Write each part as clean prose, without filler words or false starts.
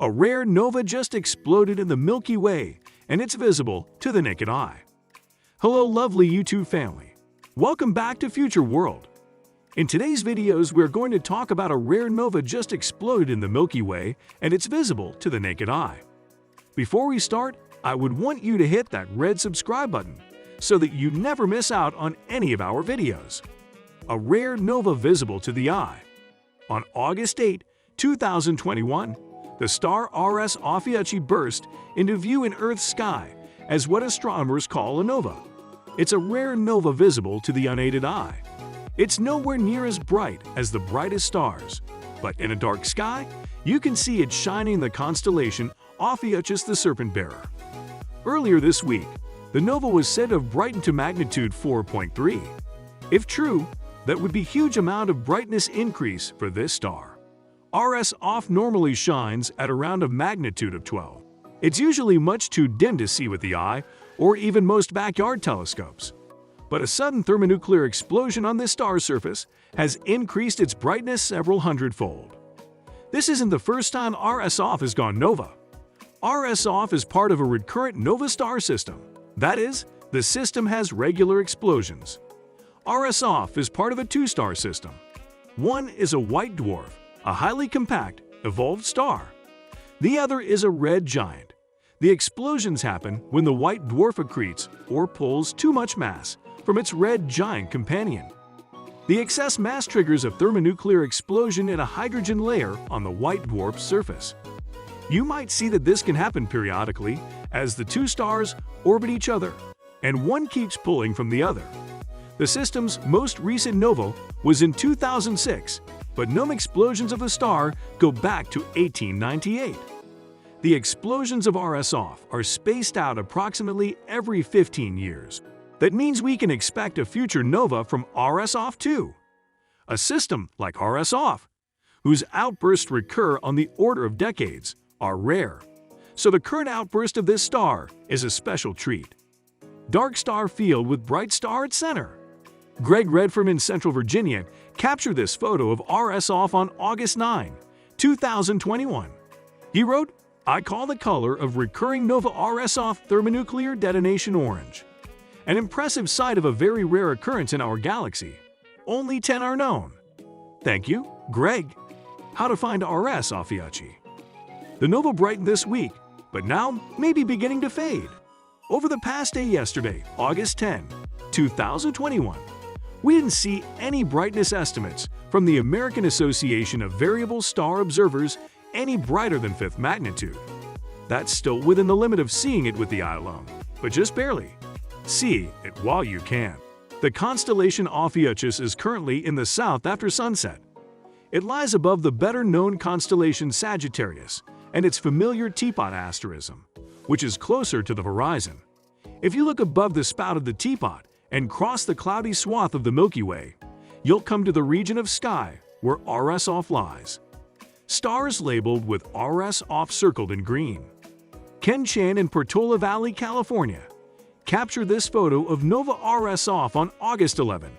A rare nova just exploded in the Milky Way, and it's visible to the naked eye. Hello lovely YouTube family. Welcome back to Future World. In today's videos, we're going to talk about a rare nova just exploded in the Milky Way, and it's visible to the naked eye. Before we start, I would want you to hit that red subscribe button so that you never miss out on any of our videos. A rare nova visible to the eye. On August 8, 2021, the star RS Ophiuchi burst into view in Earth's sky as what astronomers call a nova. It's a rare nova visible to the unaided eye. It's nowhere near as bright as the brightest stars, but in a dark sky, you can see it shining in the constellation Ophiuchus the Serpent Bearer. Earlier this week, the nova was said to have brightened to magnitude 4.3. If true, that would be a huge amount of brightness increase for this star. RS Oph normally shines at around a magnitude of 12. It's usually much too dim to see with the eye or even most backyard telescopes. But a sudden thermonuclear explosion on this star's surface has increased its brightness several hundredfold. This isn't the first time RS Oph has gone nova. RS Oph is part of a recurrent nova star system. That is, the system has regular explosions. RS Oph is part of a two-star system. One is a white dwarf, a highly compact, evolved star. The other is a red giant. The explosions happen when the white dwarf accretes or pulls too much mass from its red giant companion. The excess mass triggers a thermonuclear explosion in a hydrogen layer on the white dwarf's surface. You might see that this can happen periodically as the two stars orbit each other, and one keeps pulling from the other. The system's most recent nova was in 2006, but known explosions of the star go back to 1898. The explosions of RS Oph are spaced out approximately every 15 years. That means we can expect a future nova from RS Oph too. A system like RS Oph, whose outbursts recur on the order of decades, are rare. So the current outburst of this star is a special treat. Dark star field with bright star at center. Greg Redford in Central Virginia captured this photo of RS Oph on August 9, 2021. He wrote, "I call the color of recurring nova RS Oph thermonuclear detonation orange. An impressive sight of a very rare occurrence in our galaxy. Only 10 are known." Thank you, Greg. How to find RS Ophiuchi. The nova brightened this week, but now may be beginning to fade. Over the past day yesterday, August 10, 2021, we didn't see any brightness estimates from the American Association of Variable Star Observers any brighter than 5th magnitude. That's still within the limit of seeing it with the eye alone, but just barely. See it while you can. The constellation Ophiuchus is currently in the south after sunset. It lies above the better-known constellation Sagittarius and its familiar teapot asterism, which is closer to the horizon. If you look above the spout of the teapot and cross the cloudy swath of the Milky Way, you'll come to the region of sky where RS Oph lies. Stars labeled with RS Oph circled in green. Ken Chan in Portola Valley, California, captured this photo of nova RS Oph on August 11,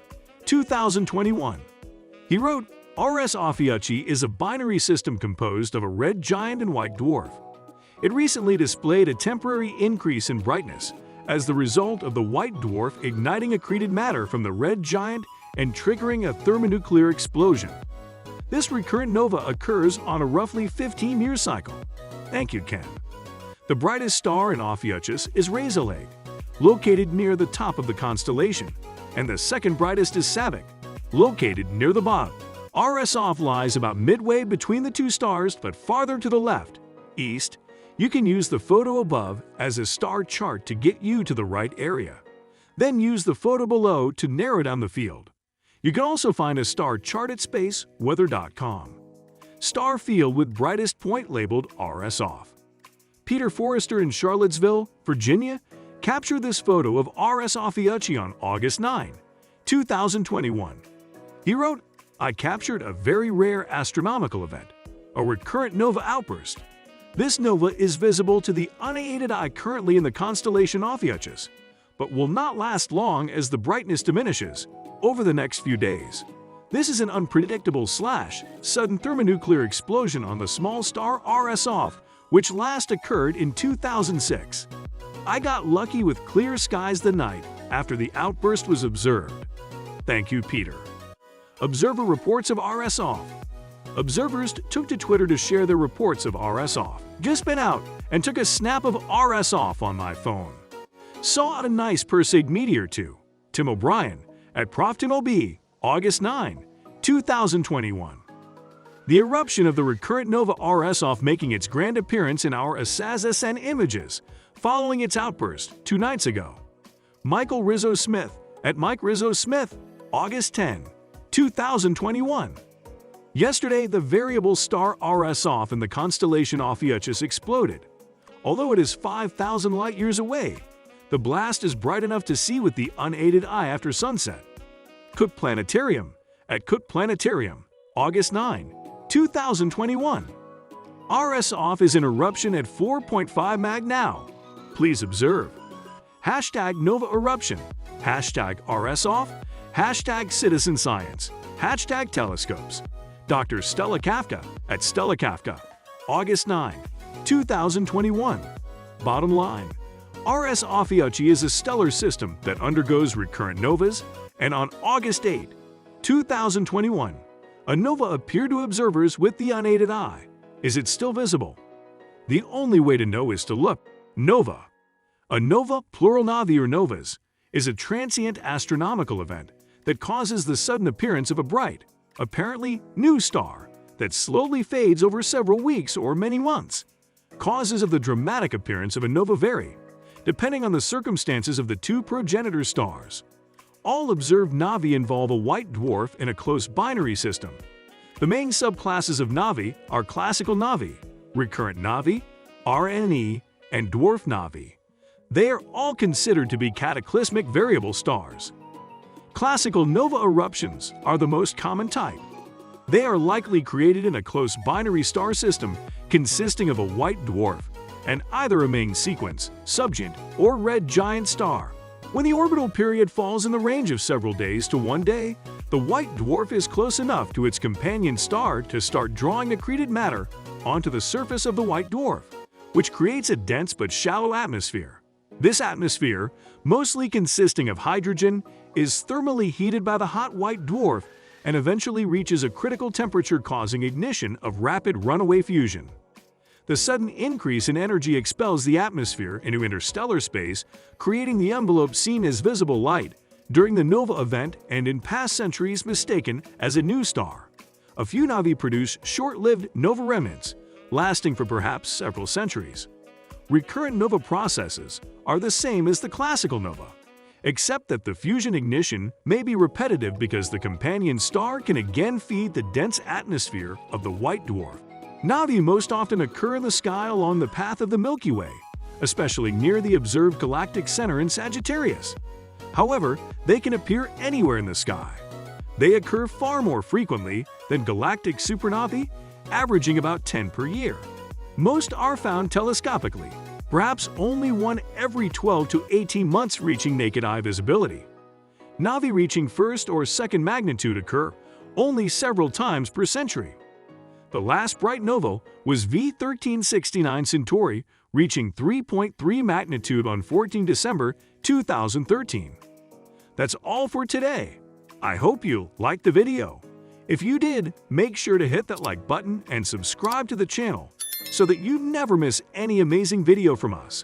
2021. He wrote, "RS Ophiuchi is a binary system composed of a red giant and white dwarf. It recently displayed a temporary increase in brightness as the result of the white dwarf igniting accreted matter from the red giant and triggering a thermonuclear explosion. This recurrent nova occurs on a roughly 15-year cycle." Thank you, Ken. The brightest star in Ophiuchus is Rayleigh, located near the top of the constellation, and the second brightest is Sabic, located near the bottom. RS Oph lies about midway between the two stars, but farther to the left, east. You can use the photo above as a star chart to get you to the right area. Then use the photo below to narrow down the field. You can also find a star chart at spaceweather.com. Star field with brightest point labeled RS Oph. Peter Forrester in Charlottesville, Virginia, captured this photo of RS Ophiuchi on August 9, 2021. He wrote, "I captured a very rare astronomical event, a recurrent nova outburst. This nova is visible to the unaided eye currently in the constellation Ophiuchus, but will not last long as the brightness diminishes over the next few days. This is an unpredictable sudden thermonuclear explosion on the small star RS Oph which last occurred in 2006. I got lucky with clear skies the night after the outburst was observed. Thank you, Peter. Observer reports of RS Oph. Observers took to Twitter to share their reports of RS Oph. Just been out and took a snap of RS Oph on my phone. Saw a nice Perseid meteor too. Tim O'Brien at Prof. Tim OB, August 9, 2021. The eruption of the recurrent nova RS Oph making its grand appearance in our SN images following its outburst 2 nights ago. Michael Rizzo Smith at Mike Rizzo Smith, August 10, 2021. Yesterday, the variable star RS Oph in the constellation Ophiuchus exploded. Although it is 5,000 light-years away, the blast is bright enough to see with the unaided eye after sunset. Cook Planetarium at Cook Planetarium, August 9, 2021. RS Oph is in eruption at 4.5 mag now. Please observe. Hashtag Nova Eruption, hashtag RS Oph, hashtag Citizen Science, hashtag Telescopes. Dr. Stella Kafka at Stella Kafka, August 9, 2021. Bottom line, RS Ophiuchi is a stellar system that undergoes recurrent novas, and on August 8, 2021, a nova appeared to observers with the unaided eye. Is it still visible? The only way to know is to look. Nova. A nova, plural novae or novas, is a transient astronomical event that causes the sudden appearance of a bright, apparently new star that slowly fades over several weeks or many months. Causes of the dramatic appearance of a nova vary, depending on the circumstances of the two progenitor stars. All observed novae involve a white dwarf in a close binary system. The main subclasses of novae are classical novae, recurrent novae, RNE, and dwarf novae. They are all considered to be cataclysmic variable stars. Classical nova eruptions are the most common type. They are likely created in a close binary star system consisting of a white dwarf and either a main sequence, subgiant, or red giant star. When the orbital period falls in the range of several days to 1 day, the white dwarf is close enough to its companion star to start drawing accreted matter onto the surface of the white dwarf, which creates a dense but shallow atmosphere. This atmosphere, mostly consisting of hydrogen, is thermally heated by the hot white dwarf and eventually reaches a critical temperature causing ignition of rapid runaway fusion. The sudden increase in energy expels the atmosphere into interstellar space, creating the envelope seen as visible light during the nova event and in past centuries mistaken as a new star. A few novae produce short-lived nova remnants, lasting for perhaps several centuries. Recurrent nova processes are the same as the classical nova, except that the fusion ignition may be repetitive because the companion star can again feed the dense atmosphere of the white dwarf. Novae most often occur in the sky along the path of the Milky Way, especially near the observed galactic center in Sagittarius. However, they can appear anywhere in the sky. They occur far more frequently than galactic supernovae, averaging about 10 per year. Most are found telescopically, perhaps only one every 12 to 18 months reaching naked eye visibility. Novae reaching first or second magnitude occur only several times per century. The last bright nova was V1369 Centauri, reaching 3.3 magnitude on 14 December 2013. That's all for today. I hope you liked the video. If you did, make sure to hit that like button and subscribe to the channel so that you never miss any amazing video from us.